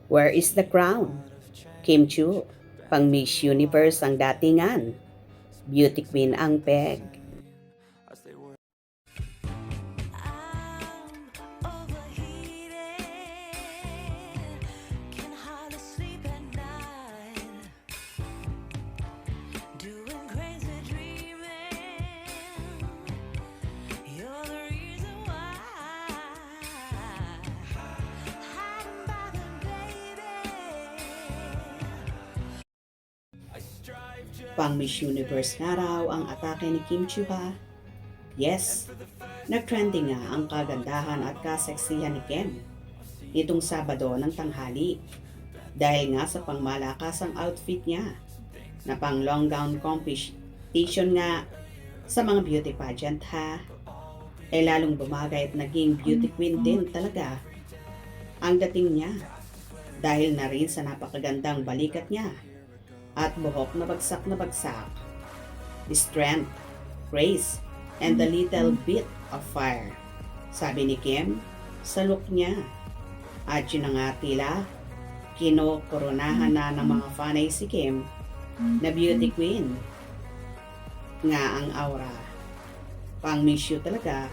Where is the crown? Kim Chu, pang Miss Universe ang datingan. Beauty queen ang peg. Pang Miss Universe nga raw ang atake ni Kim Chu ha. Yes, nagtrending nga ang kagandahan at kaseksihan ni Kim nitong Sabado ng tanghali dahil nga sa pangmalakasang outfit niya na pang long gown competition nga sa mga beauty pageant ha. Ay lalong bumagay at naging beauty queen din talaga ang dating niya dahil na rin sa napakagandang balikat niya at buhok na bagsak, strength, grace, and a little bit of fire. Sabi ni Kim sa look niya. At yun nga tila, kinokoronahan na ng mga fanay si Kim na beauty queen. Nga ang aura. Pang miss you talaga,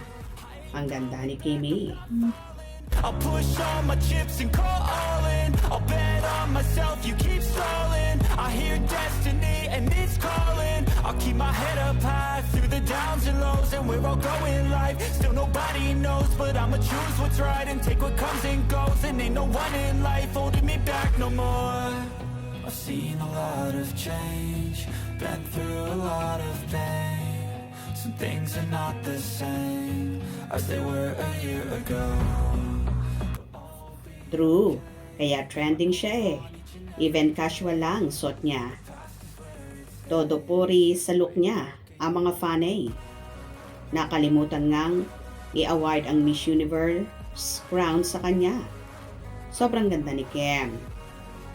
ang ganda ni Kimmy. I'll push all my chips and call all in. I'll bet on myself, you keep stalling. I hear destiny and it's calling. I'll keep my head up high through the downs and lows. And we're all going live, still nobody knows. But I'ma choose what's right and take what comes and goes. And ain't no one in life holding me back no more. I've seen a lot of change, been through a lot of pain. Some things are not the same as they were a year ago. True, kaya trending siya eh. Even casual lang suot niya. Todo puri sa look niya ang mga fanay. Nakalimutan ngang i-award ang Miss Universe crown sa kanya. Sobrang ganda ni Kim.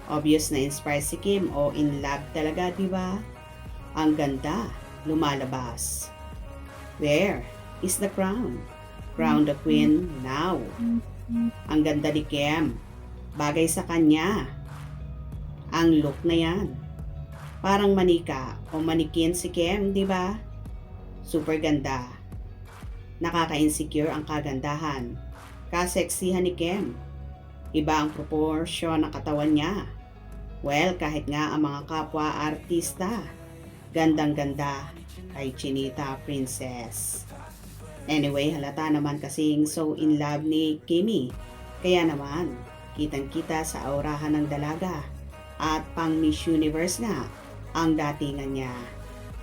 Obvious na inspire si Kim o in love talaga, di ba? Ang ganda, lumalabas. Where is the crown? Crown the queen now. Ang ganda ni Kim. Bagay sa kanya. Ang look na yan. Parang manika o manikin si Kim, di ba? Super ganda. Nakaka-insecure ang kagandahan. Kaseksihan ni Kim. Iba ang proportion ng katawan niya. Well, kahit nga ang mga kapwa artista, gandang-ganda kay Chinita Princess. Anyway, halata naman kasing so in love ni Kimmy. Kaya naman, kitang-kita sa aurahan ng dalaga at pang Miss Universe nga ang datingan niya.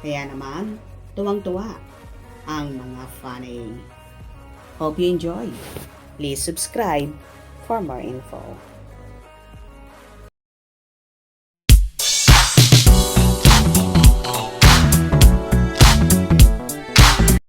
Kaya naman, tuwang-tuwa ang mga fanay. Hope you enjoy. Please subscribe for more info.